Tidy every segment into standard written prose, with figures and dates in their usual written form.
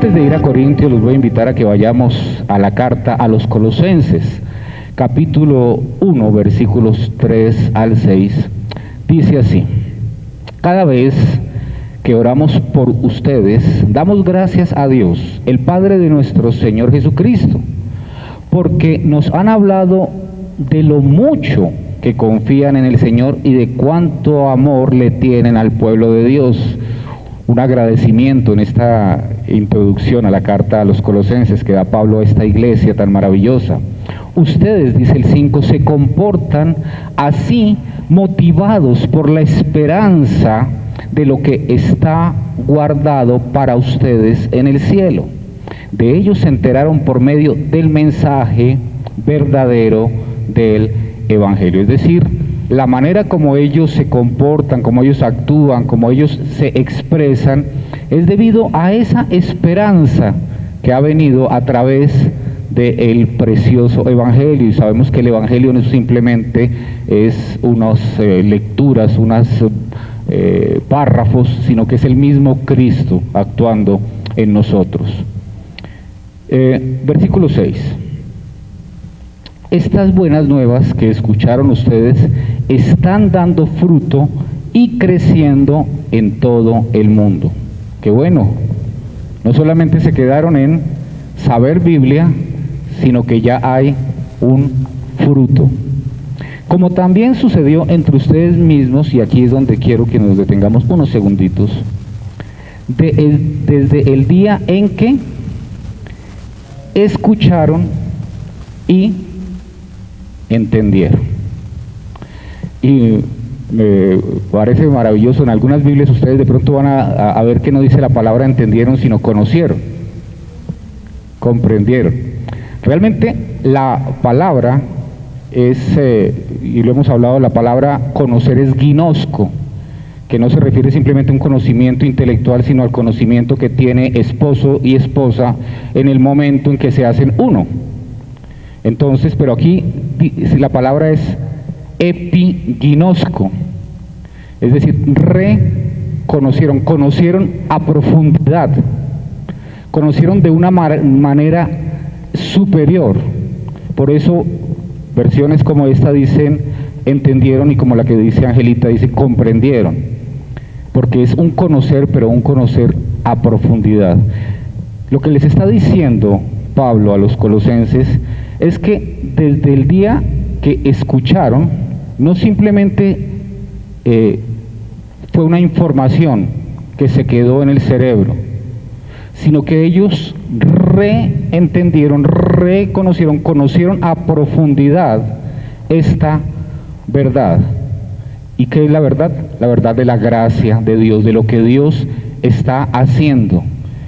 Antes de ir a Corintios, los voy a invitar a que vayamos a la carta a los Colosenses, capítulo 1, versículos 3 al 6. Dice así: cada vez que oramos por ustedes, damos gracias a Dios, el Padre de nuestro Señor Jesucristo, porque nos han hablado de lo mucho que confían en el Señor y de cuánto amor le tienen al pueblo de Dios. Un agradecimiento en esta introducción a la carta a los Colosenses que da Pablo a esta iglesia tan maravillosa. Ustedes, dice el 5, se comportan así, motivados por la esperanza de lo que está guardado para ustedes en el cielo. De ellos se enteraron por medio del mensaje verdadero del Evangelio, es decir, la manera como ellos se comportan, como ellos actúan, como ellos se expresan, es debido a esa esperanza que ha venido a través del precioso Evangelio. Y sabemos que el Evangelio no simplemente es unas lecturas, unos párrafos, sino que es el mismo Cristo actuando en nosotros. Versículo 6. Estas buenas nuevas que escucharon ustedes están dando fruto y creciendo en todo el mundo. Qué bueno, no solamente se quedaron en saber Biblia, sino que ya hay un fruto. Como también sucedió entre ustedes mismos, y aquí es donde quiero que nos detengamos unos segunditos, desde el día en que escucharon y entendieron. Y me parece maravilloso, en algunas Biblias ustedes de pronto van a ver que no dice la palabra entendieron, sino conocieron, comprendieron. Realmente la palabra es, y lo hemos hablado, la palabra conocer es ginosco, que no se refiere simplemente a un conocimiento intelectual, sino al conocimiento que tiene esposo y esposa en el momento en que se hacen uno. Entonces, pero aquí la palabra es epiginosco, es decir, conocieron a profundidad, conocieron de una manera superior. Por eso versiones como esta dicen entendieron, y como la que dice Angelita dice comprendieron, porque es un conocer, pero un conocer a profundidad. Lo que les está diciendo Pablo a los colosenses es que desde el día que escucharon, no simplemente fue una información que se quedó en el cerebro, sino que ellos reentendieron, conocieron a profundidad esta verdad. ¿Y qué es la verdad? La verdad de la gracia de Dios, de lo que Dios está haciendo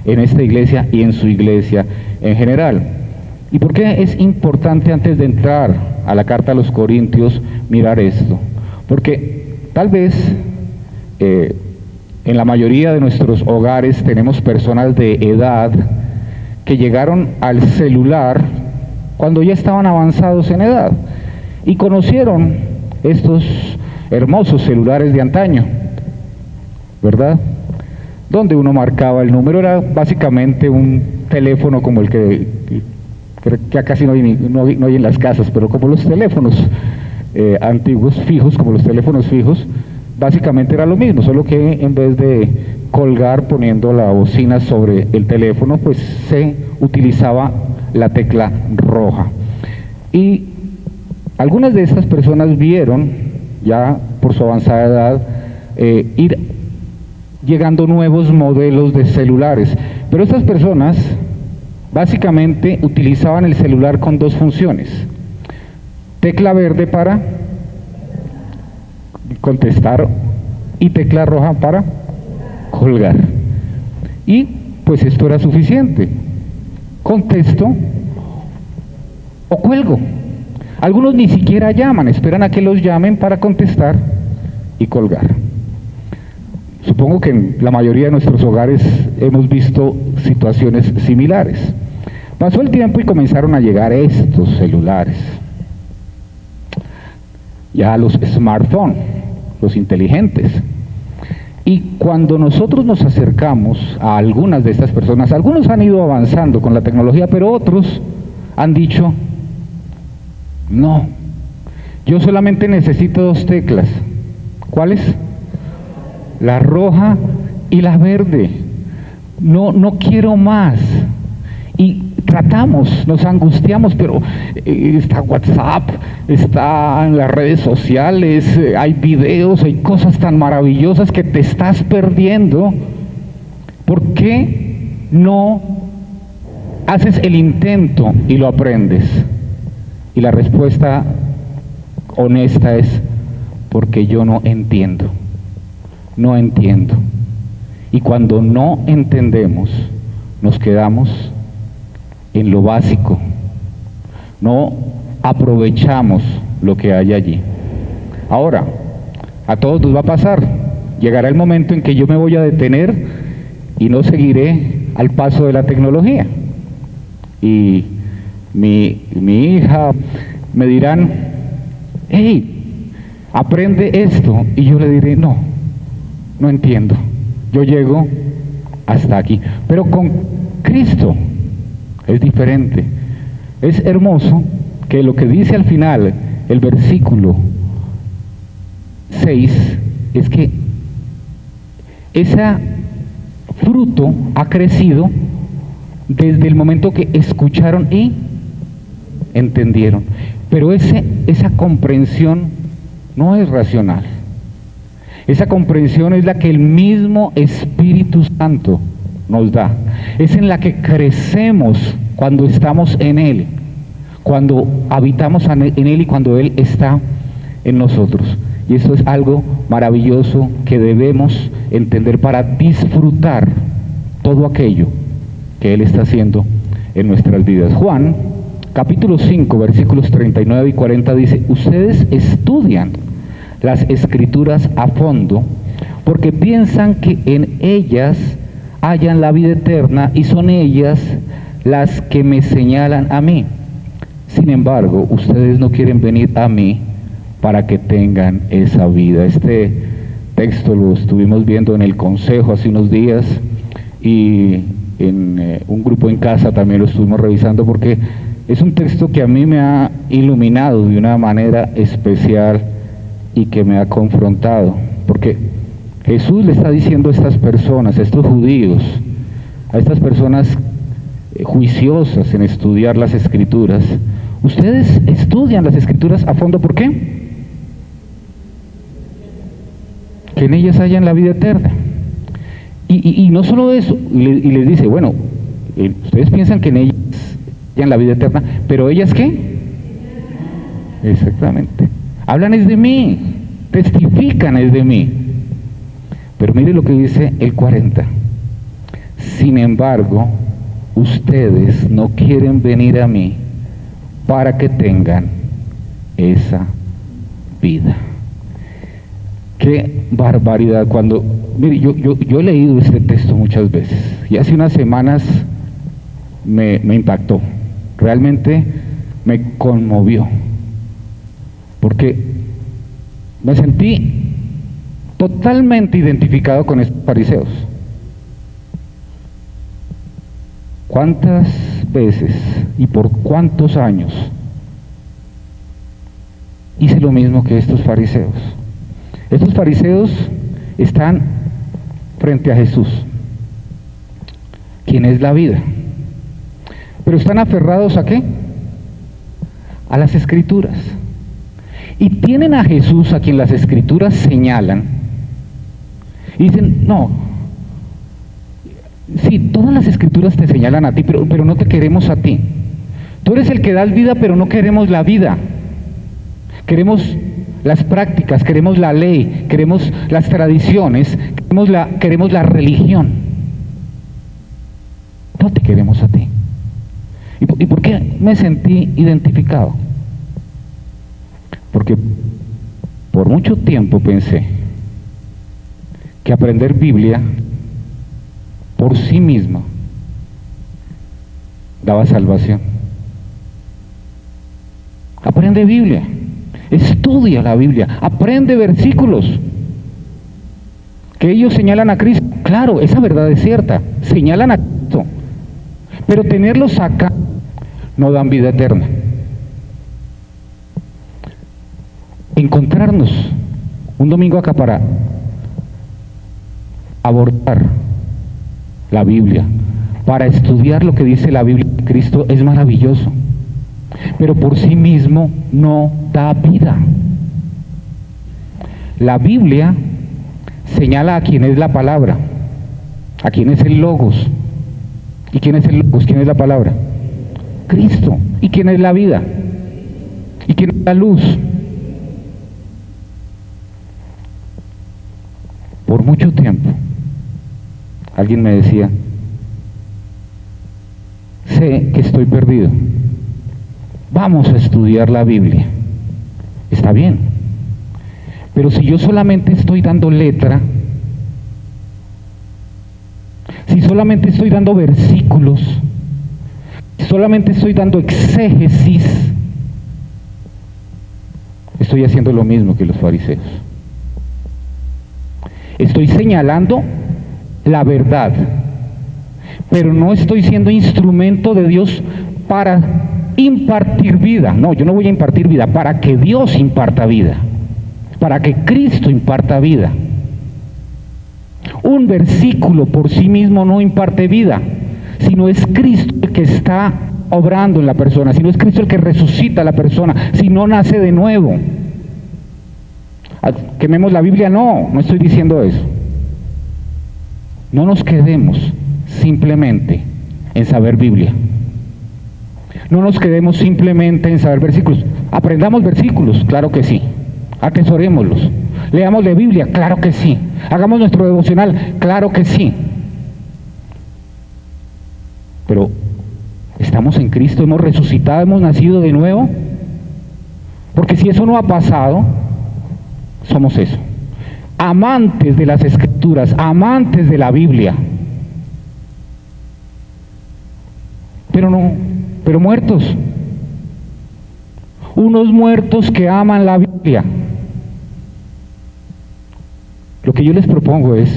en esta iglesia y en su iglesia en general. ¿Y por qué es importante, antes de entrar a la carta a los Corintios, mirar esto? Porque tal vez en la mayoría de nuestros hogares tenemos personas de edad que llegaron al celular cuando ya estaban avanzados en edad y conocieron estos hermosos celulares de antaño, ¿verdad? Donde uno marcaba el número, era básicamente un teléfono como el que ya casi no hay en las casas, pero como los teléfonos antiguos, fijos, como los teléfonos fijos, básicamente era lo mismo, solo que en vez de colgar poniendo la bocina sobre el teléfono, pues se utilizaba la tecla roja. Y algunas de estas personas vieron, ya por su avanzada edad, ir llegando nuevos modelos de celulares, pero estas personas básicamente utilizaban el celular con dos funciones: tecla verde para contestar y tecla roja para colgar. Y pues esto era suficiente: contesto o cuelgo. Algunos ni siquiera llaman, esperan a que los llamen para contestar y colgar. Supongo que en la mayoría de nuestros hogares hemos visto situaciones similares. Pasó el tiempo y comenzaron a llegar estos celulares, ya los smartphones, los inteligentes. Y cuando nosotros nos acercamos a algunas de estas personas, algunos han ido avanzando con la tecnología, pero otros han dicho, no, yo solamente necesito 2 teclas. ¿Cuáles? La roja y la verde. No quiero más. Y tratamos, nos angustiamos, pero está WhatsApp, está en las redes sociales, hay videos, hay cosas tan maravillosas que te estás perdiendo. ¿Por qué no haces el intento y lo aprendes? Y la respuesta honesta es, porque yo no entiendo. No entiendo. Y cuando no entendemos, nos quedamos en lo básico, no aprovechamos lo que hay allí. Ahora, a todos nos va a pasar, llegará el momento en que yo me voy a detener y no seguiré al paso de la tecnología. Y mi hija me dirán, hey, aprende esto, y yo le diré, no entiendo, yo llego hasta aquí. Pero con Cristo es diferente. Es hermoso que lo que dice al final el versículo 6 es que ese fruto ha crecido desde el momento que escucharon y entendieron. Pero esa comprensión no es racional. Esa comprensión es la que el mismo Espíritu Santo nos da. Es en la que crecemos cuando estamos en Él, cuando habitamos en Él y cuando Él está en nosotros. Y eso es algo maravilloso que debemos entender para disfrutar todo aquello que Él está haciendo en nuestras vidas. Juan, capítulo 5, versículos 39 y 40 dice, ustedes estudian las Escrituras a fondo porque piensan que en ellas hallan la vida eterna y son ellas las que me señalan a mí. Sin embargo, ustedes no quieren venir a mí para que tengan esa vida. Este texto lo estuvimos viendo en el consejo hace unos días y en un grupo en casa también lo estuvimos revisando porque es un texto que a mí me ha iluminado de una manera especial y que me ha confrontado, porque Jesús le está diciendo a estas personas, a estos judíos, a estas personas juiciosas en estudiar las Escrituras, ustedes estudian las Escrituras a fondo, ¿por qué? Que en ellas hayan la vida eterna. Y no solo eso, y les dice, bueno, ustedes piensan que en ellas hayan la vida eterna, pero ellas ¿qué? Exactamente. Hablan es de mí, testifican es de mí. Pero mire lo que dice el 40. Sin embargo, ustedes no quieren venir a mí para que tengan esa vida. Qué barbaridad. Cuando, mire, yo he leído este texto muchas veces y hace unas semanas me impactó, realmente me conmovió, porque me sentí totalmente identificado con estos fariseos. ¿Cuántas veces y por cuántos años hice lo mismo que estos fariseos? Estos fariseos están frente a Jesús, quien es la vida, pero están aferrados ¿a qué? A las Escrituras. Y tienen a Jesús, a quien las Escrituras señalan, y dicen, no, sí, todas las Escrituras te señalan a ti, pero no te queremos a ti. Tú eres el que das vida, pero no queremos la vida. Queremos las prácticas, queremos la ley, queremos las tradiciones, queremos la religión. No te queremos a ti. ¿Y por qué me sentí identificado? Porque por mucho tiempo pensé que aprender Biblia por sí misma daba salvación. Aprende Biblia, estudia la Biblia, aprende versículos Que ellos señalan a Cristo. Claro, esa verdad es cierta. Señalan a Cristo. Pero tenerlos acá no dan vida eterna. Encontrarnos un domingo acá para abordar la Biblia, para estudiar lo que dice la Biblia de Cristo es maravilloso, pero por sí mismo no da vida. La Biblia señala a quién es la palabra, a quién es el Logos. ¿Y quién es el Logos? ¿Quién es la palabra? Cristo. ¿Y quién es la vida? ¿Y quién es la luz? Por mucho tiempo, alguien me decía, sé que estoy perdido, vamos a estudiar la Biblia. Está bien, pero si yo solamente estoy dando letra, si solamente estoy dando versículos, si solamente estoy dando exégesis, estoy haciendo lo mismo que los fariseos. Estoy señalando la verdad, pero no estoy siendo instrumento de Dios para impartir vida. No, yo no voy a impartir vida, para que Dios imparta vida, para que Cristo imparta vida. Un versículo por sí mismo no imparte vida, sino es Cristo el que está obrando en la persona, sino es Cristo el que resucita a la persona, si no nace de nuevo. Quememos la Biblia, no estoy diciendo eso. No nos quedemos simplemente en saber Biblia. No nos quedemos simplemente en saber versículos. Aprendamos versículos, claro que sí. Atesorémoslos. Leamos la Biblia, claro que sí. Hagamos nuestro devocional, claro que sí. Pero estamos en Cristo, hemos resucitado, hemos nacido de nuevo. Porque si eso no ha pasado, somos eso. Amantes de las Escrituras, amantes de la Biblia. Pero muertos. Unos muertos que aman la Biblia. Lo que yo les propongo es,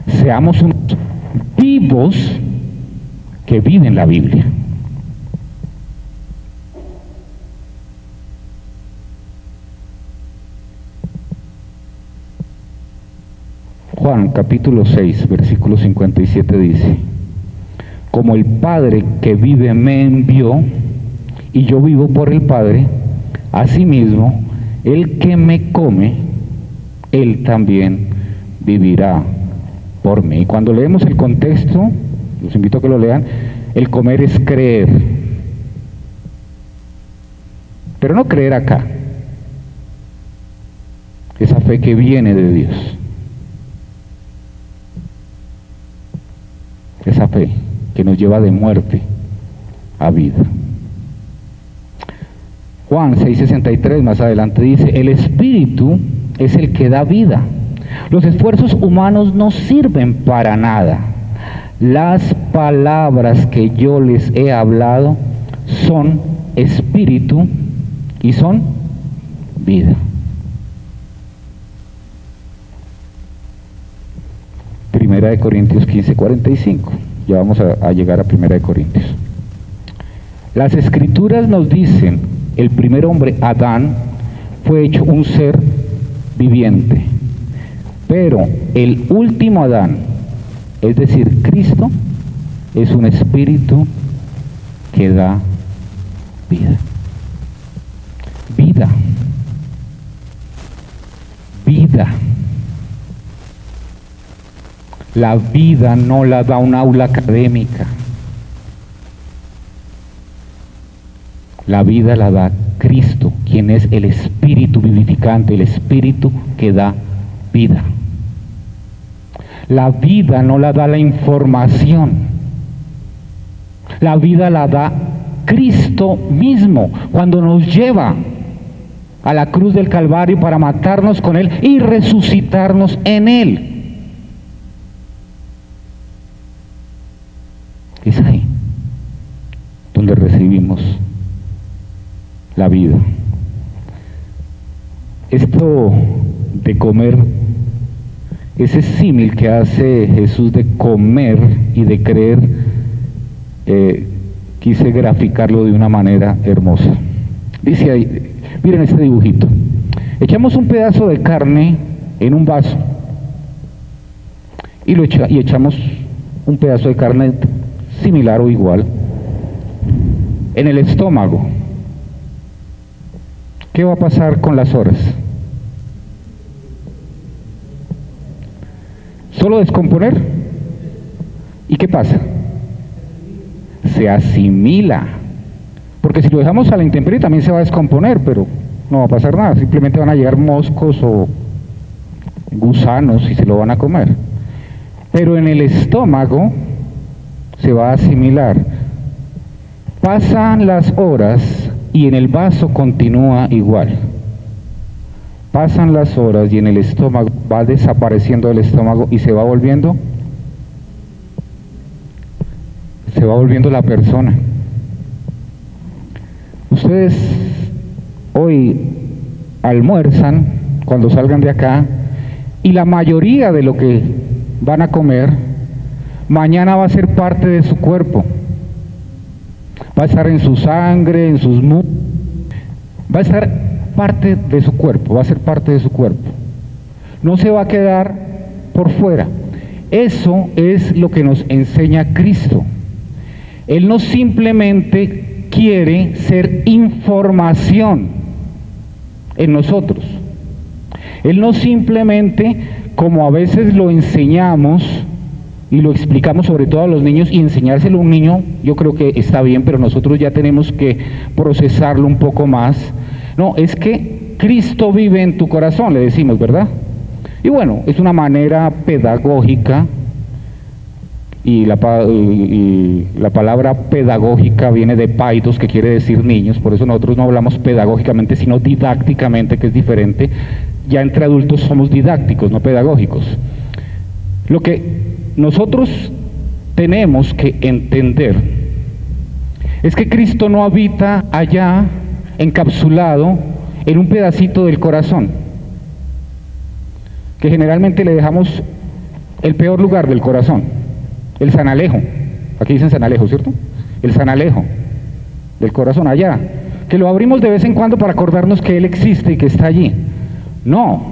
seamos unos vivos que viven la Biblia. Juan capítulo 6, versículo 57 dice: como el Padre que vive me envió, y yo vivo por el Padre, asimismo, el que me come, él también vivirá por mí. Y cuando leemos el contexto, los invito a que lo lean, el comer es creer. Pero no creer acá. Esa fe que viene de Dios. Esa fe que nos lleva de muerte a vida. Juan 6:63 más adelante dice: el Espíritu es el que da vida. Los esfuerzos humanos no sirven para nada. Las palabras que yo les he hablado son espíritu y son vida. Primera de Corintios 15:45. Ya vamos a llegar a Primera de Corintios. Las Escrituras nos dicen: el primer hombre, Adán, fue hecho un ser viviente, pero el último Adán, es decir, Cristo, es un espíritu que da vida. Vida. Vida. La vida no la da un aula académica. La vida la da Cristo, quien es el espíritu vivificante, el espíritu que da vida. La vida no la da la información. La vida la da Cristo mismo, cuando nos lleva a la cruz del Calvario para matarnos con Él y resucitarnos en Él. Es ahí donde recibimos la vida. Esto de comer ese símil que hace Jesús de comer y de creer, quise graficarlo de una manera hermosa. Dice ahí, miren este dibujito. Echamos un pedazo de carne en un vaso y echamos un pedazo de carne similar o igual en el estómago. ¿Qué va a pasar con las horas? ¿Solo descomponer? ¿Y qué pasa? Se asimila. Porque si lo dejamos a la intemperie también se va a descomponer, pero no va a pasar nada. Simplemente van a llegar moscos o gusanos y se lo van a comer. Pero en el estómago se va a asimilar. Pasan las horas y en el vaso continúa igual. Pasan las horas y en el estómago va desapareciendo el estómago y se va volviendo la persona. Ustedes hoy almuerzan cuando salgan de acá y la mayoría de lo que van a comer mañana va a ser parte de su cuerpo, va a estar en su sangre, en sus músculos, va a estar parte de su cuerpo, va a ser parte de su cuerpo, no se va a quedar por fuera. Eso es lo que nos enseña Cristo. Él no simplemente quiere ser información en nosotros. Él no simplemente, como a veces lo enseñamos y lo explicamos sobre todo a los niños, y enseñárselo a un niño yo creo que está bien, pero nosotros ya tenemos que procesarlo un poco más. No, es que Cristo vive en tu corazón, le decimos, ¿verdad? Y bueno, es una manera pedagógica, y la palabra pedagógica viene de paidos, que quiere decir niños, por eso nosotros no hablamos pedagógicamente, sino didácticamente, que es diferente. Ya entre adultos somos didácticos, no pedagógicos. Lo que nosotros tenemos que entender es que Cristo no habita allá encapsulado en un pedacito del corazón, que generalmente le dejamos el peor lugar del corazón, el sanalejo. Aquí dicen sanalejo, ¿cierto? El sanalejo del corazón, allá, que lo abrimos de vez en cuando para acordarnos que Él existe y que está allí. No,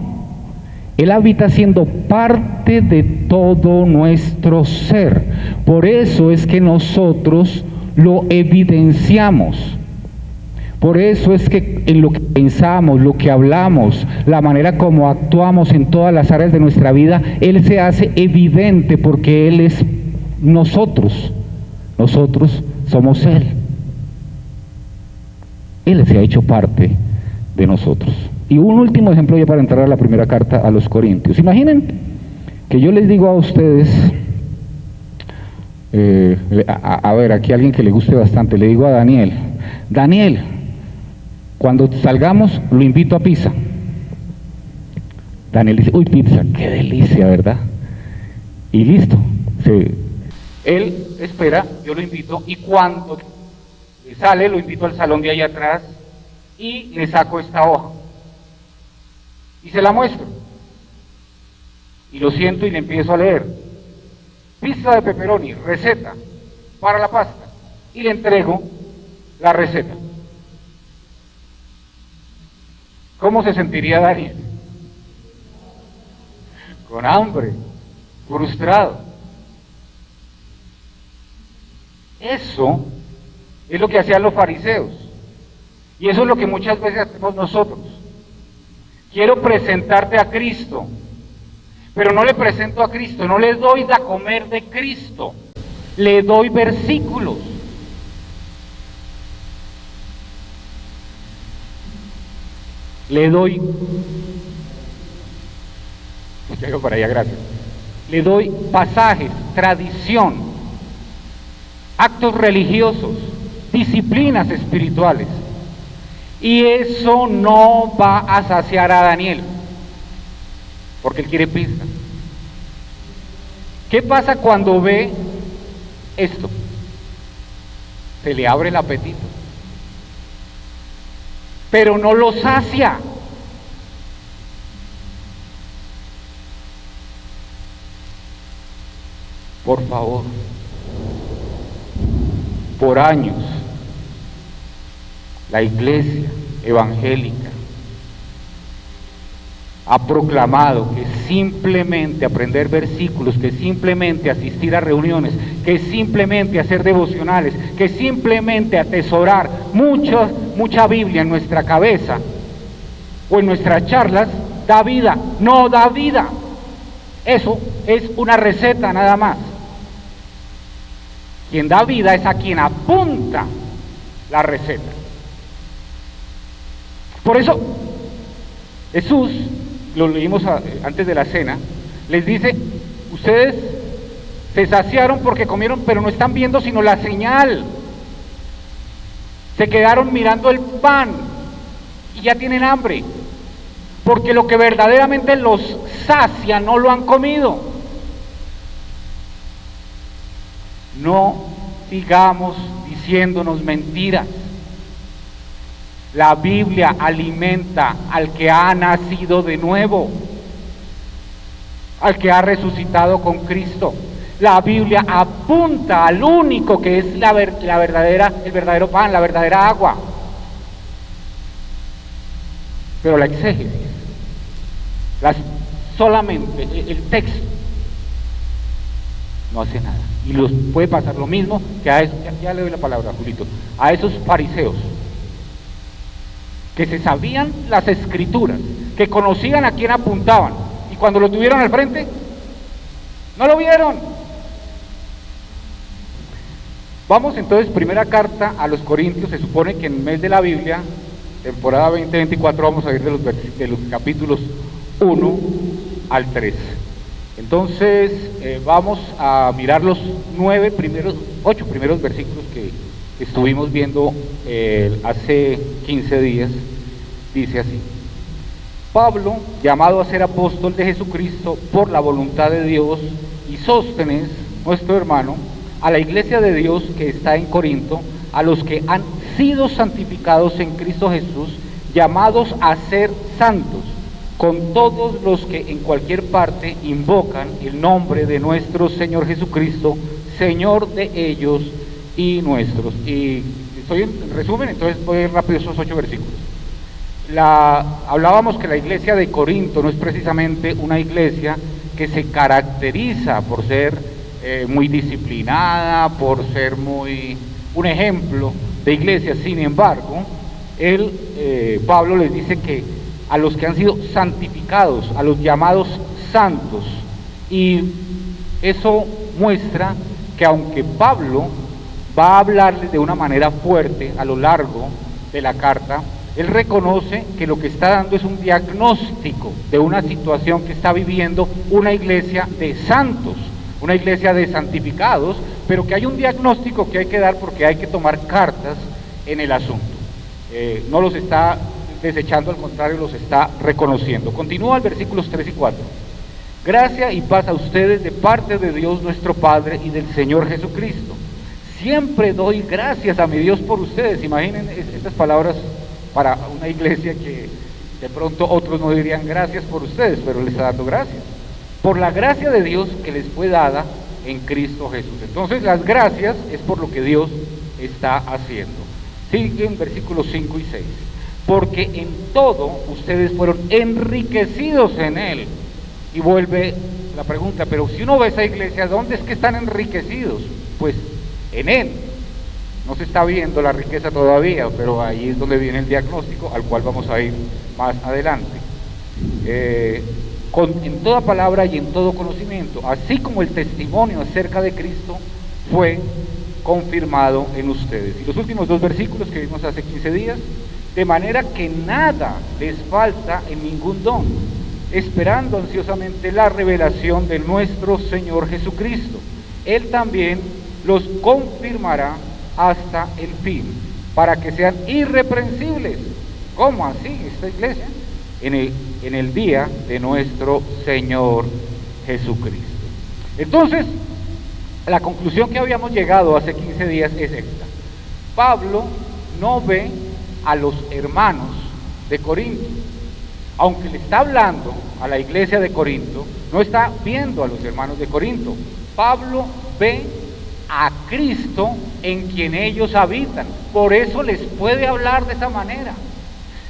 Él habita siendo parte de todo nuestro ser. Por eso es que nosotros lo evidenciamos. Por eso es que en lo que pensamos, lo que hablamos, la manera como actuamos en todas las áreas de nuestra vida, Él se hace evidente porque Él es nosotros. Nosotros somos Él. Él se ha hecho parte de nosotros. Y un último ejemplo ya para entrar a la primera carta a los Corintios. Imaginen que yo les digo a ustedes, a ver, aquí alguien que le guste bastante, le digo a Daniel, Daniel, cuando salgamos lo invito a pizza. Daniel dice, uy, pizza, qué delicia, ¿verdad? Y listo. Él espera, yo lo invito, y cuando sale lo invito al salón de allá atrás y le saco esta hoja y se la muestro y lo siento y le empiezo a leer: pizza de pepperoni, receta para la pasta, y le entrego la receta. ¿Cómo se sentiría Daniel? Con hambre, frustrado. Eso es lo que hacían los fariseos, y eso es lo que muchas veces hacemos nosotros. Quiero presentarte a Cristo, pero no le presento a Cristo, no le doy de comer de Cristo, le doy versículos. Le doy, para allá, gracias. Le doy pasajes, tradición, actos religiosos, disciplinas espirituales. Y eso no va a saciar a Daniel, porque él quiere pizza. ¿Qué pasa cuando ve esto? Se le abre el apetito, pero no lo sacia. Por favor, por años, la iglesia evangélica ha proclamado que simplemente aprender versículos, que simplemente asistir a reuniones, que simplemente hacer devocionales, que simplemente atesorar mucha Biblia en nuestra cabeza o en nuestras charlas, da vida. No da vida. Eso es una receta nada más. Quien da vida es a quien apunta la receta. Por eso, Jesús, lo leímos antes de la cena, les dice, ustedes se saciaron porque comieron, pero no están viendo sino la señal. Se quedaron mirando el pan y ya tienen hambre, porque lo que verdaderamente los sacia no lo han comido. No sigamos diciéndonos mentiras. La Biblia alimenta al que ha nacido de nuevo, al que ha resucitado con Cristo. La Biblia apunta al único que es el verdadero pan, la verdadera agua. Pero la exégesis, solamente el texto, no hace nada. Y los puede pasar lo mismo que a esos, ya le doy la palabra, Julito, a esos fariseos que se sabían las escrituras, que conocían a quién apuntaban, y cuando lo tuvieron al frente, no lo vieron. Vamos entonces, primera carta a los Corintios. Se supone que en el mes de la Biblia, temporada 2024, vamos a ir de los capítulos 1 al 3. Entonces, vamos a mirar los 8 primeros versículos que estuvimos viendo hace 15 días. Dice así: Pablo, llamado a ser apóstol de Jesucristo por la voluntad de Dios, y Sóstenes, nuestro hermano, a la iglesia de Dios que está en Corinto, a los que han sido santificados en Cristo Jesús, llamados a ser santos, con todos los que en cualquier parte invocan el nombre de nuestro Señor Jesucristo, Señor de ellos y nuestros. Y estoy en resumen, entonces voy a ir rápido esos 8 versículos. Hablábamos que la iglesia de Corinto no es precisamente una iglesia que se caracteriza por ser muy disciplinada, por ser un ejemplo de iglesia. Sin embargo, Pablo les dice que a los que han sido santificados, a los llamados santos, y eso muestra que aunque Pablo va a hablarles de una manera fuerte a lo largo de la carta, él reconoce que lo que está dando es un diagnóstico de una situación que está viviendo una iglesia de santos, una iglesia de santificados, pero que hay un diagnóstico que hay que dar porque hay que tomar cartas en el asunto. No los está desechando, al contrario, los está reconociendo. Continúa el versículos 3 y 4. Gracia y paz a ustedes de parte de Dios nuestro Padre y del Señor Jesucristo. Siempre doy gracias a mi Dios por ustedes. Imaginen estas palabras para una iglesia que de pronto otros no dirían gracias por ustedes, pero les está dando gracias. Por la gracia de Dios que les fue dada en Cristo Jesús. Entonces las gracias es por lo que Dios está haciendo. Siguen versículos 5 y 6. Porque en todo ustedes fueron enriquecidos en Él. Y vuelve la pregunta, pero si uno ve esa iglesia, ¿dónde es que están enriquecidos? Pues en Él. No se está viendo la riqueza todavía, pero ahí es donde viene el diagnóstico, al cual vamos a ir más adelante. En toda palabra y en todo conocimiento, así como el testimonio acerca de Cristo fue confirmado en ustedes. Y los últimos 2 versículos que vimos hace 15 días, de manera que nada les falta en ningún don, esperando ansiosamente la revelación de nuestro Señor Jesucristo. Él también los confirmará hasta el fin, para que sean irreprensibles. ¿Cómo así esta iglesia? En el día de nuestro Señor Jesucristo. Entonces, la conclusión que habíamos llegado hace 15 días es esta: Pablo no ve a los hermanos de Corinto, aunque le está hablando a la iglesia de Corinto, no está viendo a los hermanos de Corinto. Pablo ve a Cristo en quien ellos habitan, por eso les puede hablar de esa manera.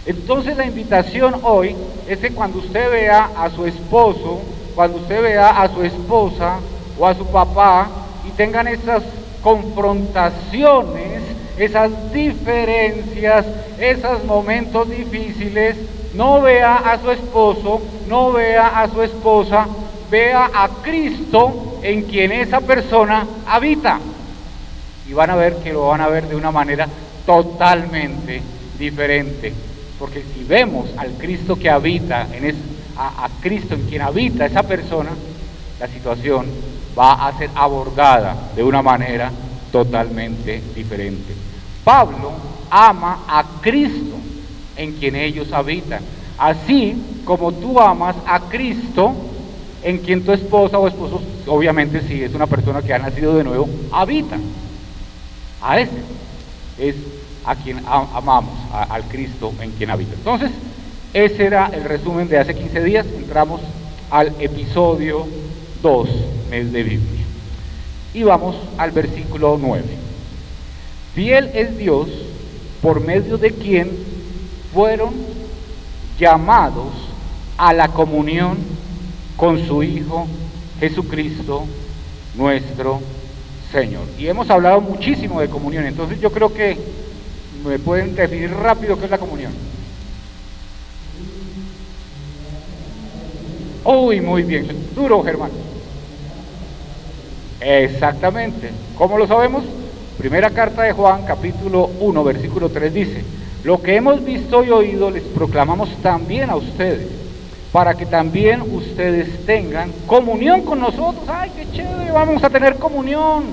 Entonces la invitación hoy es que cuando usted vea a su esposo, cuando usted vea a su esposa o a su papá y tengan esas confrontaciones, esas diferencias, esos momentos difíciles, no vea a su esposo, no vea a su esposa, vea a Cristo en quien esa persona habita. Y van a ver que lo van a ver de una manera totalmente diferente. Porque si vemos al Cristo que habita, a Cristo en quien habita esa persona, la situación va a ser abordada de una manera totalmente diferente. Pablo ama a Cristo en quien ellos habitan, así como tú amas a Cristo en quien tu esposa o esposo, obviamente si es una persona que ha nacido de nuevo, habita. A ese es a quien amamos, al Cristo en quien habita. Entonces, ese era el resumen de hace 15 días. Entramos al episodio 2, mes de Biblia. Y vamos al versículo 9. Fiel es Dios, por medio de quien fueron llamados a la comunión con su Hijo Jesucristo, nuestro Señor. Y hemos hablado muchísimo de comunión, entonces yo creo que me pueden definir rápido qué es la comunión. Uy, muy bien, duro, Germán. Exactamente. ¿Cómo lo sabemos? Primera carta de Juan, capítulo 1, versículo 3 dice: lo que hemos visto y oído les proclamamos también a ustedes, para que también ustedes tengan comunión con nosotros. ¡Ay, qué chévere! Vamos a tener comunión.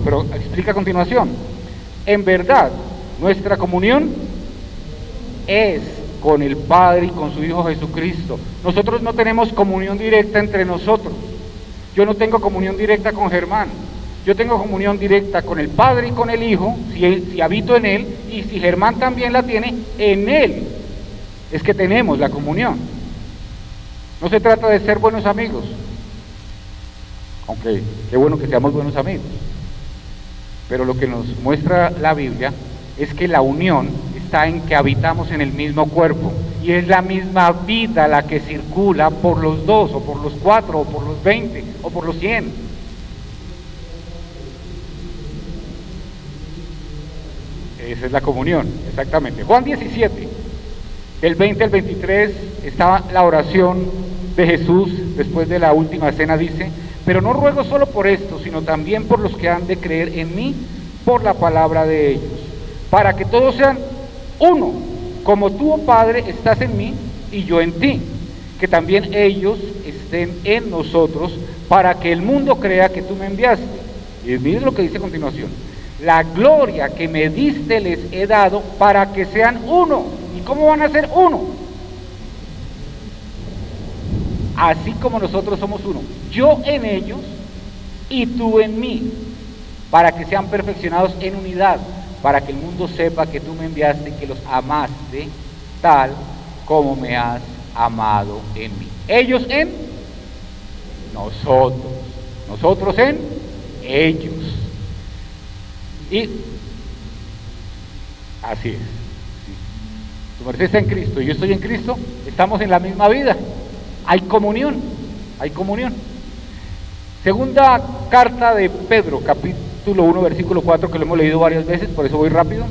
Pero explica a continuación. En verdad, nuestra comunión es con el Padre y con su Hijo Jesucristo. Nosotros no tenemos comunión directa entre nosotros. Yo no tengo comunión directa con Germán. Yo tengo comunión directa con el Padre y con el Hijo, si habito en Él, y si Germán también la tiene, en Él es que tenemos la comunión. No se trata de ser buenos amigos, aunque qué bueno que seamos buenos amigos, pero lo que nos muestra la Biblia es que la unión está en que habitamos en el mismo cuerpo, y es la misma vida la que circula por los 2, o por los 4, o por los 20, o por los 100. Esa es la comunión, exactamente. Juan 17, del 20 al 23, está la oración de Jesús después de la última cena. Dice: pero no ruego solo por esto, sino también por los que han de creer en mí por la palabra de ellos, para que todos sean uno, como tú, oh Padre, estás en mí y yo en ti, que también ellos estén en nosotros, para que el mundo crea que tú me enviaste. Y miren lo que dice a continuación: la gloria que me diste les he dado, para que sean uno. ¿Y cómo van a ser uno? Así como nosotros somos uno, yo en ellos y tú en mí, para que sean perfeccionados en unidad, para que el mundo sepa que tú me enviaste y que los amaste tal como me has amado en mí. Ellos en nosotros, nosotros en ellos. Y así es. Tu merced está en Cristo y yo estoy en Cristo, estamos en la misma vida. Hay comunión, hay comunión. Segunda carta de Pedro, capítulo 1, versículo 4, que lo hemos leído varias veces, por eso voy rápido.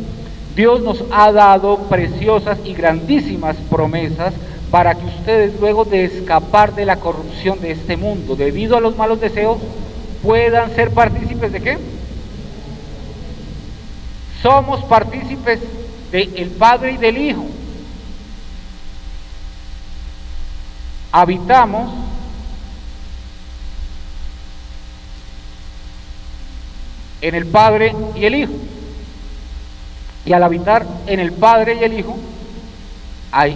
Dios nos ha dado preciosas y grandísimas promesas para que ustedes, luego de escapar de la corrupción de este mundo, debido a los malos deseos, puedan ser partícipes ¿de qué? Somos partícipes del Padre y del Hijo. Habitamos en el Padre y el Hijo. Y al habitar en el Padre y el Hijo, hay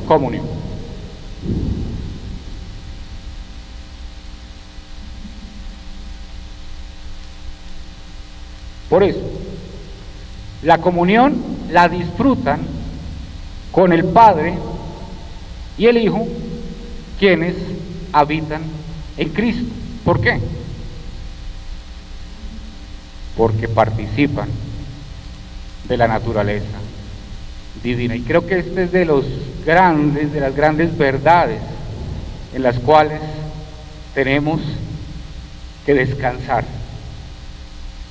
comunión. Por eso, la comunión la disfrutan con el Padre y el Hijo, quienes habitan en Cristo. ¿Por qué? Porque participan de la naturaleza divina. Y creo que este es de las grandes verdades en las cuales tenemos que descansar.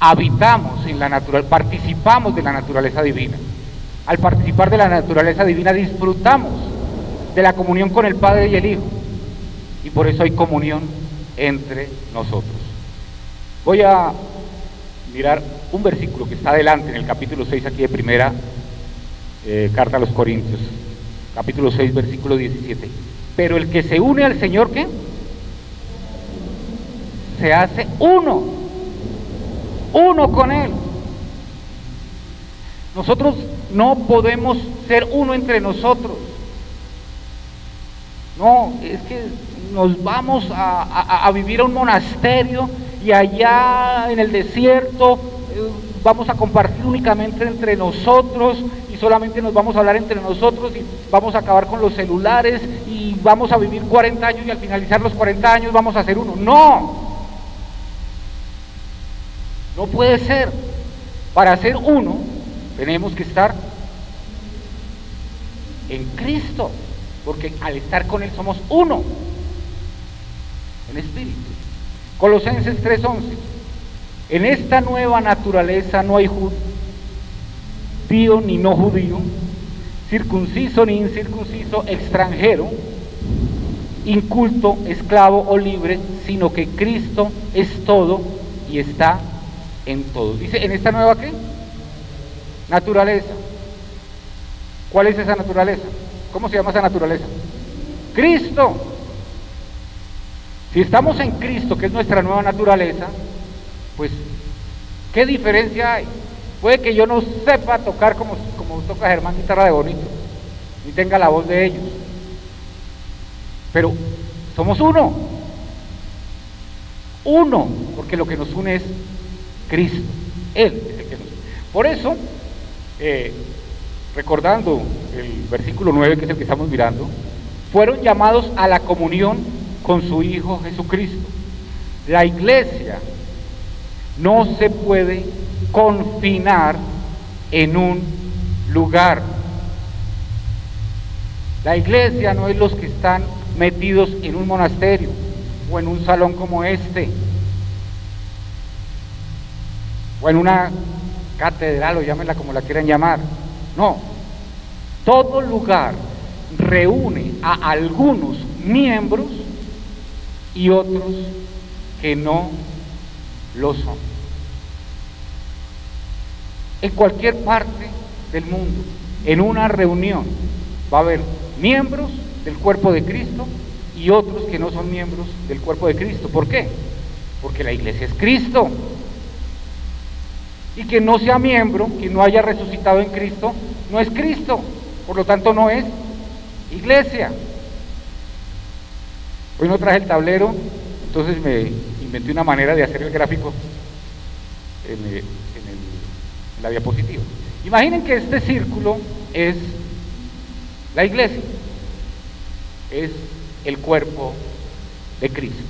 Habitamos en la naturaleza, participamos de la naturaleza divina. Al participar de la naturaleza divina disfrutamos de la comunión con el Padre y el Hijo, y por eso hay comunión entre nosotros. Voy a mirar un versículo que está adelante en el capítulo 6 aquí de primera carta a los Corintios, capítulo 6, versículo 17. Pero el que se une al Señor, ¿qué? Se hace uno con Él. Nosotros no podemos ser uno entre nosotros. No, es que nos vamos a vivir a un monasterio y allá en el desierto vamos a compartir únicamente entre nosotros y solamente nos vamos a hablar entre nosotros y vamos a acabar con los celulares y vamos a vivir 40 años y al finalizar los 40 años vamos a ser uno. No puede ser. Para ser uno tenemos que estar en Cristo, porque al estar con Él somos uno en espíritu. Colosenses 3:11. En esta nueva naturaleza no hay judío ni no judío, circunciso ni incircunciso, extranjero, inculto, esclavo o libre, sino que Cristo es todo y está en todo. Dice, ¿en esta nueva qué? Naturaleza. ¿Cuál es esa naturaleza? ¿Cómo se llama esa naturaleza? Cristo. Si estamos en Cristo, que es nuestra nueva naturaleza, pues, ¿qué diferencia hay? Puede que yo no sepa tocar como toca Germán guitarra de bonito, ni tenga la voz de ellos, pero somos uno, porque lo que nos une es Cristo. Él es el que nos une. Por eso, recordando el versículo 9, que es el que estamos mirando, fueron llamados a la comunión con su Hijo Jesucristo. La iglesia no se puede confinar en un lugar. La iglesia no es los que están metidos en un monasterio o en un salón como este o en una catedral, o llámenla como la quieran llamar. No, todo lugar reúne a algunos miembros y otros que no lo son. En cualquier parte del mundo, en una reunión, va a haber miembros del cuerpo de Cristo y otros que no son miembros del cuerpo de Cristo. ¿Por qué? Porque la iglesia es Cristo. Y que no sea miembro, que no haya resucitado en Cristo, no es Cristo, por lo tanto no es iglesia. Hoy no traje el tablero, entonces me inventé una manera de hacer el gráfico en la diapositiva. Imaginen que este círculo es la iglesia, es el cuerpo de Cristo.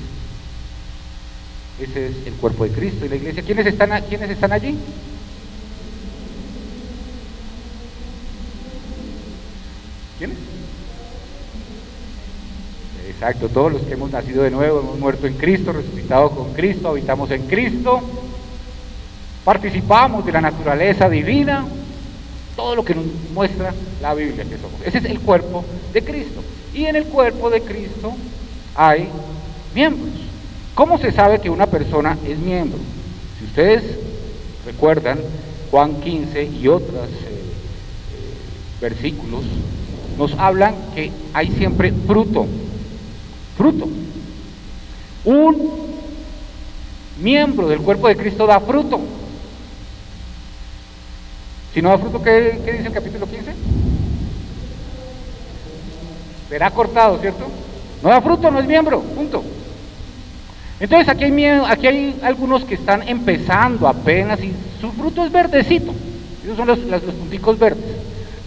Ese es el cuerpo de Cristo y la iglesia. ¿Quiénes están allí? ¿Quiénes? Exacto, todos los que hemos nacido de nuevo, hemos muerto en Cristo, resucitado con Cristo, habitamos en Cristo, participamos de la naturaleza divina, todo lo que nos muestra la Biblia que somos. Ese es el cuerpo de Cristo. Y en el cuerpo de Cristo hay miembros. ¿Cómo se sabe que una persona es miembro? Si ustedes recuerdan, Juan 15 y otros versículos nos hablan que hay siempre fruto. Un miembro del cuerpo de Cristo da fruto. Si no da fruto, ¿qué dice el capítulo 15? Será cortado, ¿cierto? No da fruto, no es miembro, punto. Entonces aquí hay algunos que están empezando apenas y su fruto es verdecito. Esos son los punticos verdes.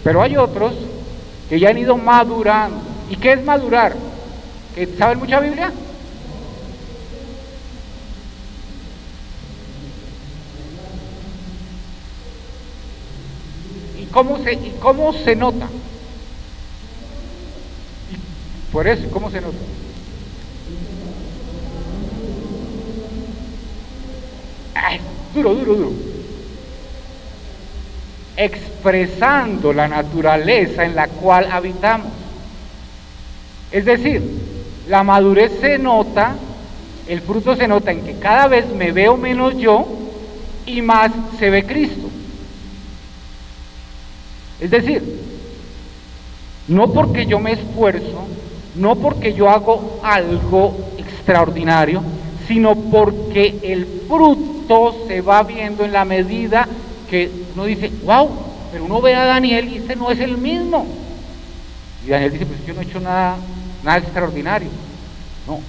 Pero hay otros que ya han ido madurando. ¿Y qué es madurar? ¿Que saben mucha Biblia? cómo se nota? Por eso, ¿cómo se nota? Ay, duro. Expresando la naturaleza en la cual habitamos. Es decir, la madurez se nota, el fruto se nota en que cada vez me veo menos yo y más se ve Cristo. Es decir, no porque yo me esfuerzo, no porque yo hago algo extraordinario, sino porque el fruto se va viendo en la medida que uno dice, wow, pero uno ve a Daniel y este no es el mismo. Y Daniel dice, pues yo no he hecho nada extraordinario. No,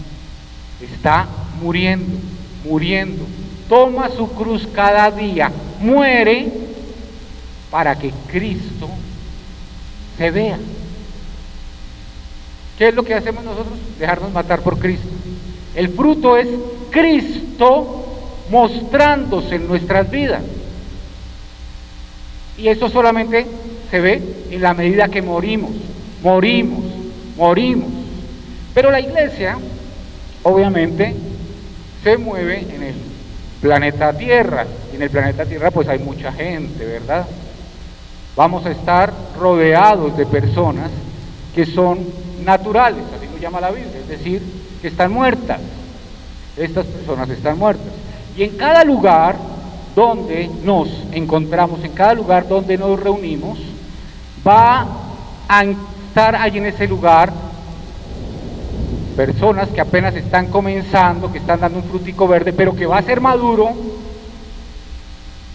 está muriendo, toma su cruz cada día, muere para que Cristo se vea. ¿Qué es lo que hacemos nosotros? Dejarnos matar por Cristo. El fruto es Cristo mostrándose en nuestras vidas. Y eso solamente se ve en la medida que morimos. Pero la iglesia, obviamente, se mueve en el planeta Tierra. Y en el planeta Tierra pues hay mucha gente, ¿verdad? Vamos a estar rodeados de personas que son naturales, así lo llama la Biblia, es decir, que están muertas. Estas personas están muertas. Y en cada lugar donde nos encontramos, en cada lugar donde nos reunimos, va a estar allí en ese lugar personas que apenas están comenzando, que están dando un frutico verde, pero que va a ser maduro,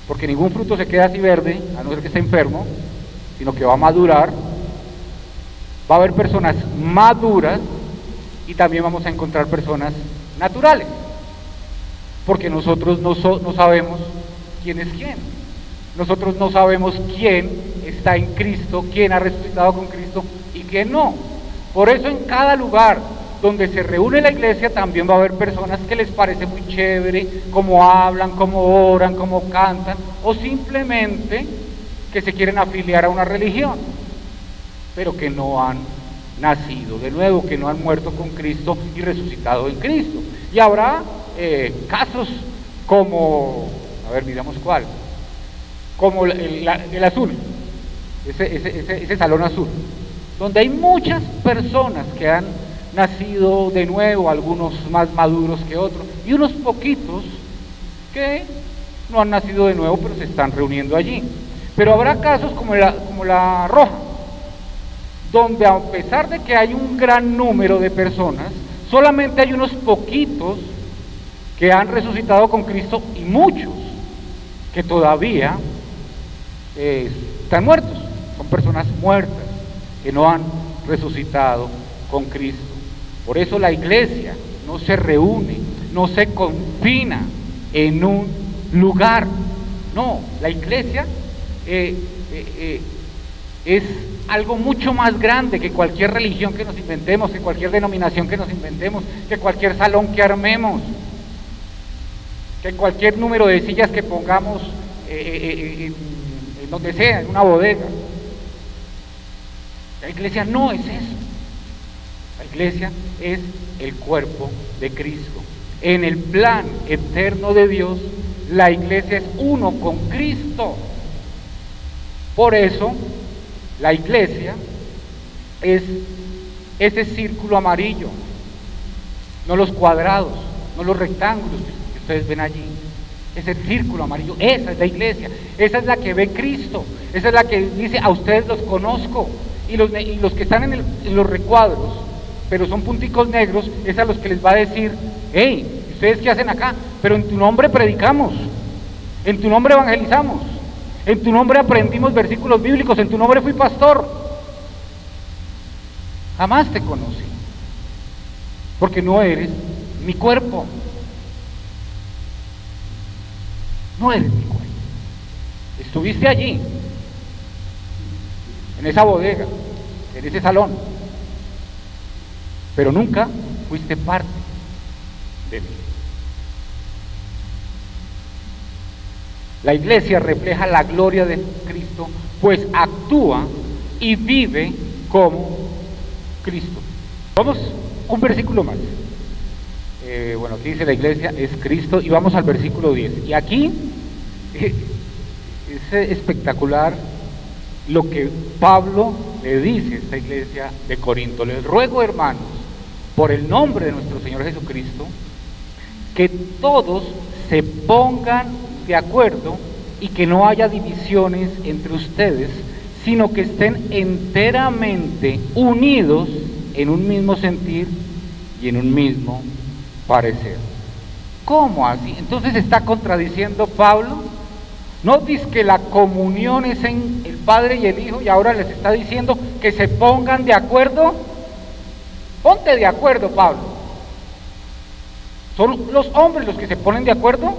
porque ningún fruto se queda así verde, a no ser que esté enfermo, sino que va a madurar. Va a haber personas maduras y también vamos a encontrar personas naturales, porque nosotros no sabemos quién es quién. Nosotros no sabemos quién está en Cristo, quién ha resucitado con Cristo y quién no. Por eso en cada lugar donde se reúne la iglesia también va a haber personas que les parece muy chévere cómo hablan, cómo oran, cómo cantan, o simplemente que se quieren afiliar a una religión, pero que no han nacido de nuevo, que no han muerto con Cristo y resucitado en Cristo. Y habrá casos como, a ver, miramos cuál, como el azul, ese salón azul, donde hay muchas personas que han nacido de nuevo, algunos más maduros que otros, y unos poquitos que no han nacido de nuevo, pero se están reuniendo allí. Pero habrá casos como la roja, donde a pesar de que hay un gran número de personas, solamente hay unos poquitos que han resucitado con Cristo y muchos que todavía están muertos, son personas muertas que no han resucitado con Cristo. Por eso la iglesia no se reúne, no se confina en un lugar, no, la iglesia es algo mucho más grande que cualquier religión que nos inventemos, que cualquier denominación que nos inventemos, que cualquier salón que armemos, que cualquier número de sillas que pongamos en donde sea, en una bodega. La iglesia no es eso. La iglesia es el cuerpo de Cristo. En el plan eterno de Dios, la iglesia es uno con Cristo. Por eso, la iglesia es ese círculo amarillo, no los cuadrados, no los rectángulos que ustedes ven allí. Ese círculo amarillo, esa es la iglesia, esa es la que ve Cristo, esa es la que dice, a ustedes los conozco, y los que están en los recuadros, pero son punticos negros, es a los que les va a decir, hey, ¿ustedes qué hacen acá? Pero en tu nombre predicamos, en tu nombre evangelizamos, en tu nombre aprendimos versículos bíblicos, en tu nombre fui pastor. Jamás te conocí, porque no eres mi cuerpo. No eres mi cuerpo. Estuviste allí, en esa bodega, en ese salón, pero nunca fuiste parte de mí. La iglesia refleja la gloria de Cristo, pues actúa y vive como Cristo. Vamos, un versículo más. Bueno, aquí dice la iglesia es Cristo, y vamos al versículo 10. Y aquí es espectacular lo que Pablo le dice a esta iglesia de Corinto. Les ruego, hermanos, por el nombre de nuestro Señor Jesucristo, que todos se pongan de acuerdo y que no haya divisiones entre ustedes, sino que estén enteramente unidos en un mismo sentir y en un mismo parecer. ¿Cómo así? Entonces está contradiciendo Pablo. No dice que la comunión es en el Padre y el Hijo, y ahora les está diciendo que se pongan de acuerdo. Ponte de acuerdo, Pablo. ¿Son los hombres los que se ponen de acuerdo?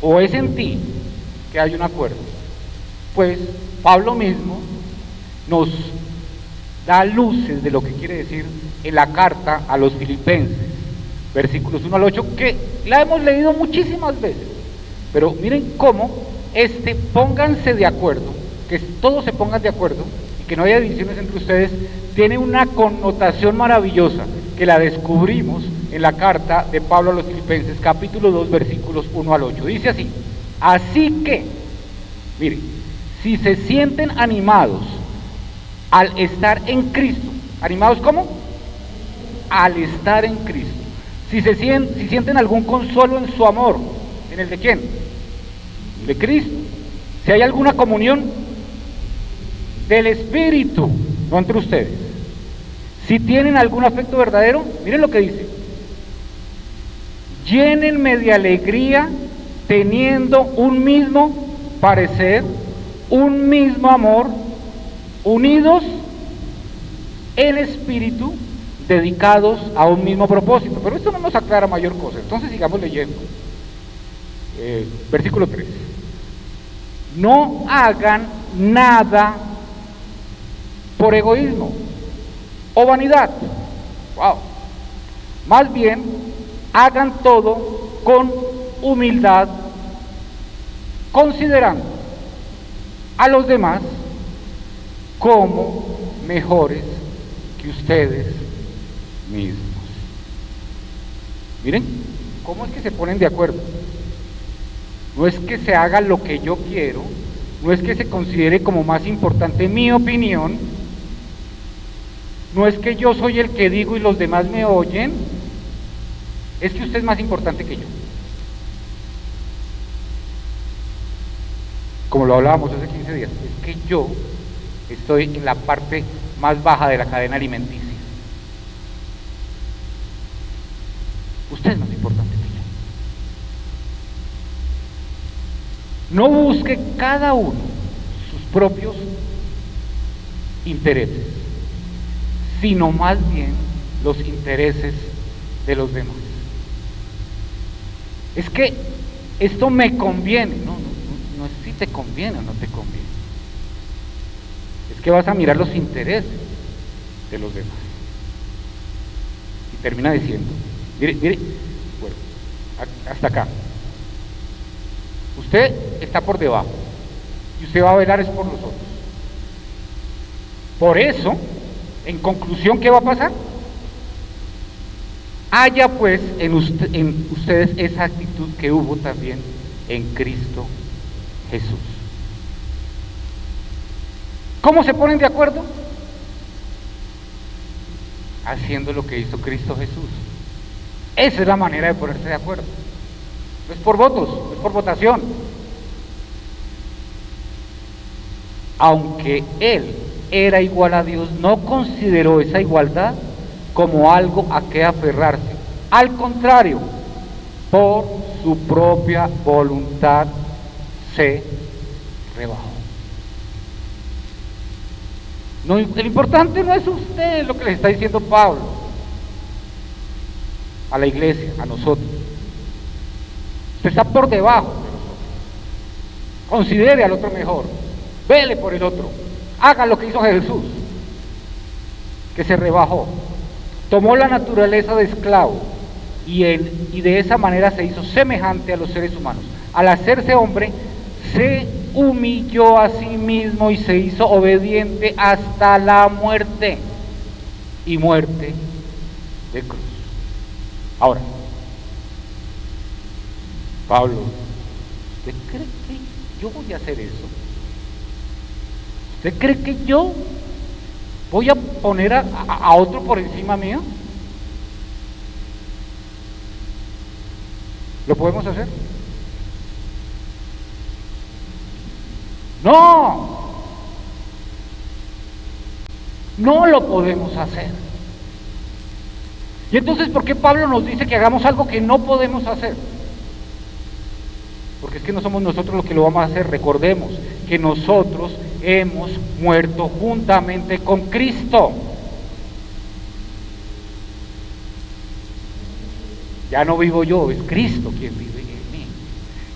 ¿O es en ti que hay un acuerdo? Pues Pablo mismo nos da luces de lo que quiere decir en la carta a los Filipenses, versículos 1 al 8, que la hemos leído muchísimas veces, pero miren cómo pónganse de acuerdo, que todos se pongan de acuerdo y que no haya divisiones entre ustedes, tiene una connotación maravillosa que la descubrimos en la carta de Pablo a los Filipenses, capítulo 2, versículos 1 al 8. Dice así: así que, miren, si se sienten animados al estar en Cristo, ¿animados cómo? Al estar en Cristo. Si sienten algún consuelo en su amor, ¿en el de quién? De Cristo. Si hay alguna comunión del Espíritu, no entre ustedes. Si tienen algún afecto verdadero, miren lo que dice: llénenme de alegría teniendo un mismo parecer, un mismo amor, unidos en espíritu, dedicados a un mismo propósito. Pero esto no nos aclara mayor cosa, entonces sigamos leyendo. Versículo 3: no hagan nada por egoísmo o vanidad. Wow. Más bien, hagan todo con humildad, considerando a los demás como mejores que ustedes mismos. Miren cómo es que se ponen de acuerdo. No es que se haga lo que yo quiero, no es que se considere como más importante mi opinión, no es que yo soy el que digo y los demás me oyen, es que usted es más importante que yo. Como lo hablábamos hace 15 días, es que yo estoy en la parte más baja de la cadena alimenticia. Usted es más importante que yo. No busque cada uno sus propios intereses, sino más bien los intereses de los demás. Es que esto me conviene, no es si te conviene o no te conviene, es que vas a mirar los intereses de los demás. Y termina diciendo, mire, bueno, hasta acá, usted está por debajo y usted va a velar es por los otros. Por eso, en conclusión, ¿qué va a pasar? Haya pues en ustedes esa actitud que hubo también en Cristo Jesús. ¿Cómo se ponen de acuerdo? Haciendo lo que hizo Cristo Jesús. Esa es la manera de ponerse de acuerdo. No es por votos, no es por votación. Aunque Él era igual a Dios, no consideró esa igualdad como algo a que aferrarse. Al contrario, por su propia voluntad se rebajó. No, el importante no es usted, lo que les está diciendo Pablo a la iglesia, a nosotros. Usted está por debajo de nosotros. Considere al otro mejor, vele por el otro, haga lo que hizo Jesús, que se rebajó, tomó la naturaleza de esclavo y de esa manera se hizo semejante a los seres humanos. Al hacerse hombre, se humilló a sí mismo y se hizo obediente hasta la muerte, y muerte de cruz. Ahora, Pablo, ¿usted cree que yo voy a hacer eso? ¿Usted cree que yo voy a poner a otro por encima mío? ¿Lo podemos hacer? No, no lo podemos hacer. Y entonces, ¿por qué Pablo nos dice que hagamos algo que no podemos hacer? Porque es que no somos nosotros los que lo vamos a hacer. Recordemos que nosotros hemos muerto juntamente con Cristo. Ya no vivo yo, es Cristo quien vive en mí.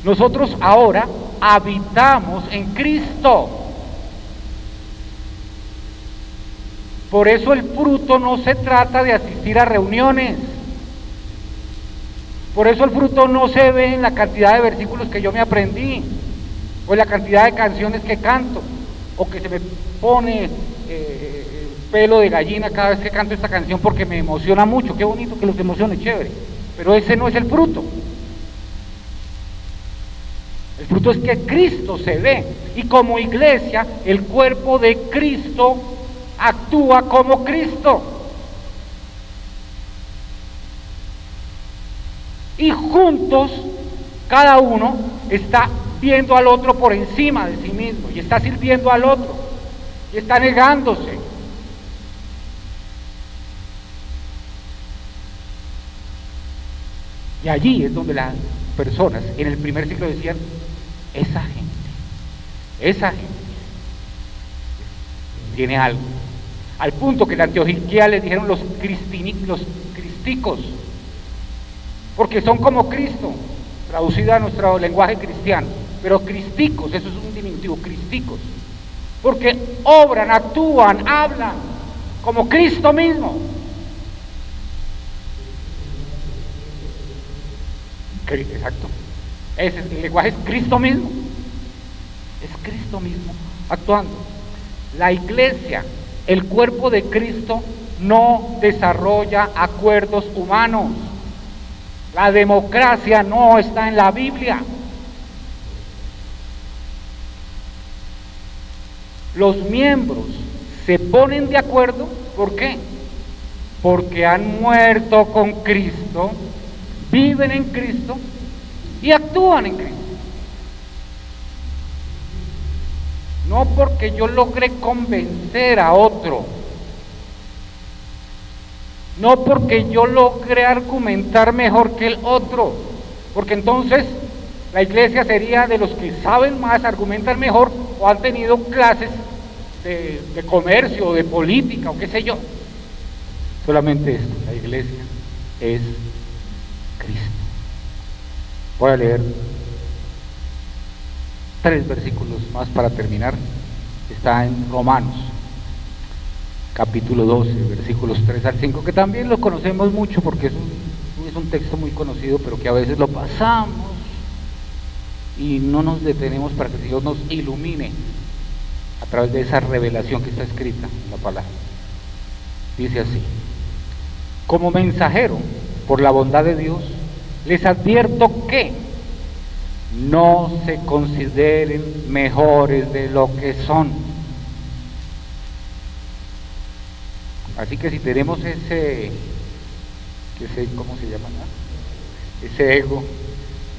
Nosotros ahora habitamos en Cristo. Por eso el fruto no se trata de asistir a reuniones. Por eso el fruto no se ve en la cantidad de versículos que yo me aprendí, o en la cantidad de canciones que canto, o que se me pone pelo de gallina cada vez que canto esta canción porque me emociona mucho. Qué bonito que los emocione, chévere. Pero ese no es el fruto. El fruto es que Cristo se ve, y como iglesia, el cuerpo de Cristo actúa como Cristo. Y juntos, cada uno está viendo al otro por encima de sí mismo, y está sirviendo al otro, y está negándose. Y allí es donde las personas en el primer siglo decían, esa gente tiene algo. Al punto que en la Antioquía les dijeron los cristicos, porque son como Cristo, traducido a nuestro lenguaje cristiano, pero cristicos, eso es un diminutivo, cristicos, porque obran, actúan, hablan como Cristo mismo. Exacto, ese el lenguaje es Cristo mismo, es Cristo mismo actuando. La iglesia, el cuerpo de Cristo, no desarrolla acuerdos humanos. La democracia no está en la Biblia. Los miembros se ponen de acuerdo, ¿por qué? Porque han muerto con Cristo, viven en Cristo y actúan en Cristo. No porque yo logre convencer a otro, no porque yo logre argumentar mejor que el otro, porque entonces la iglesia sería de los que saben más, argumentan mejor, o han tenido clases de comercio, o de política, o qué sé yo. Solamente esto, la iglesia es Cristo. Voy a leer 3 versículos más para terminar. Está en Romanos, capítulo 12, versículos 3 al 5, que también lo conocemos mucho porque es un texto muy conocido, pero que a veces lo pasamos y no nos detenemos para que el Señor nos ilumine a través de esa revelación que está escrita en la palabra. Dice así: como mensajero, por la bondad de Dios, les advierto que no se consideren mejores de lo que son. Así que si tenemos ese ¿cómo se llama? Ese ego,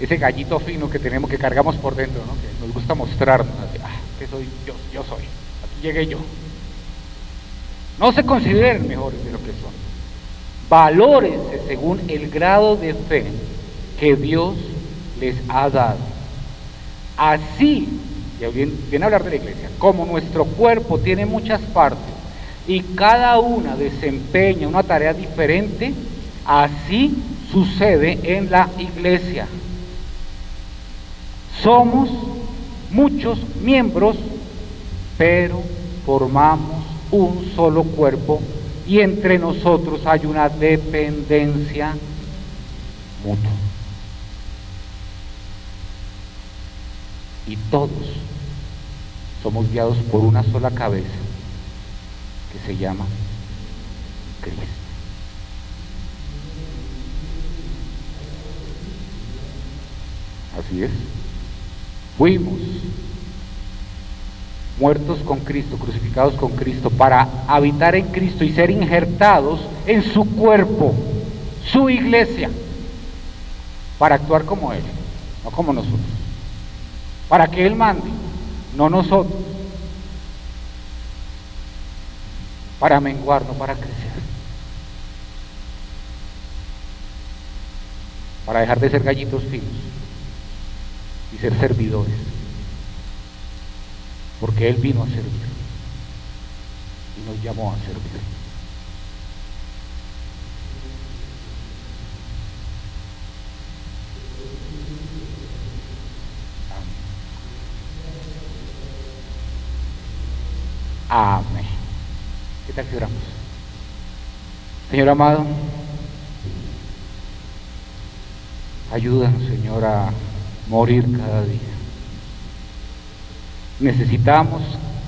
ese gallito fino que tenemos, que cargamos por dentro, ¿no? Que nos gusta mostrarnos, así, que soy yo soy, aquí llegué yo. No se consideren mejores de lo que son. Valórense según el grado de fe que Dios les ha dado. Así, ya viene a hablar de la iglesia, como nuestro cuerpo tiene muchas partes y cada una desempeña una tarea diferente, así sucede en la iglesia. Somos muchos miembros, pero formamos un solo cuerpo, y entre nosotros hay una dependencia mutua. y todos somos guiados por una sola cabeza que se llama Cristo. Así es. Fuimos muertos con Cristo, crucificados con Cristo, para habitar en Cristo y ser injertados en su cuerpo, su iglesia, para actuar como Él, no como nosotros, para que Él mande, no nosotros, para menguar, no para crecer, para dejar de ser gallitos finos y ser servidores, porque Él vino a servir y nos llamó a servir. Amén. ¿Qué tal si oramos? Señor amado, ayúdanos, Señor, a morir cada día. Necesitamos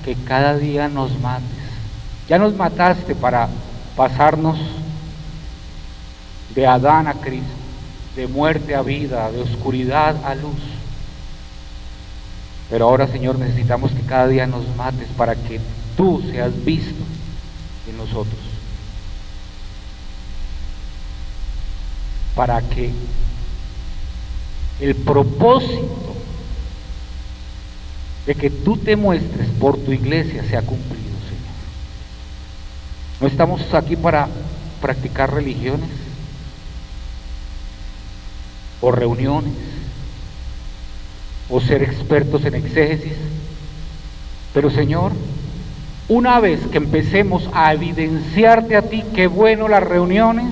que cada día nos mates. Ya nos mataste para pasarnos de Adán a Cristo, de muerte a vida, de oscuridad a luz. Pero ahora, Señor, necesitamos que cada día nos mates para que tú seas visto en nosotros, para que el propósito de que tú te muestres por tu iglesia sea cumplido, Señor. No estamos aquí para practicar religiones o reuniones o ser expertos en exégesis, pero, Señor, una vez que empecemos a evidenciarte a ti, qué bueno las reuniones,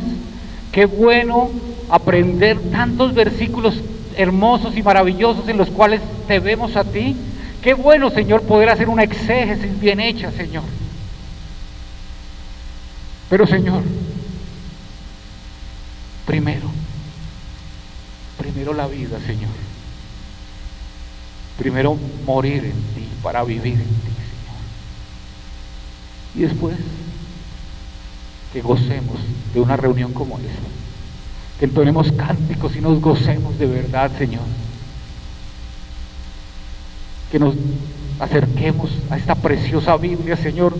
qué bueno aprender tantos versículos hermosos y maravillosos en los cuales te vemos a ti, qué bueno, Señor, poder hacer una exégesis bien hecha, Señor. Pero, Señor, primero la vida, Señor. Primero morir en ti para vivir en ti, Señor. Y después que gocemos de una reunión como esta, que entonemos cánticos y nos gocemos de verdad, Señor. Que nos acerquemos a esta preciosa Biblia, Señor,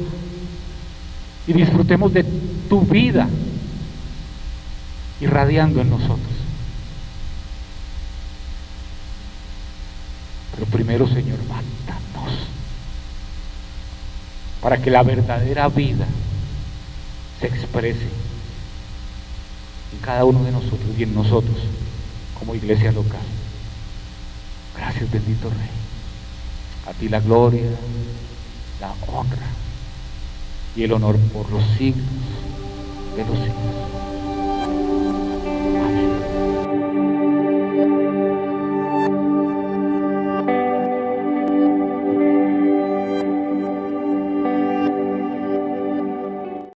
y disfrutemos de tu vida irradiando en nosotros. Pero primero, Señor, mátanos para que la verdadera vida se exprese en cada uno de nosotros y en nosotros como iglesia local. Gracias, bendito Rey. A ti la gloria, la honra y el honor por los siglos de los siglos.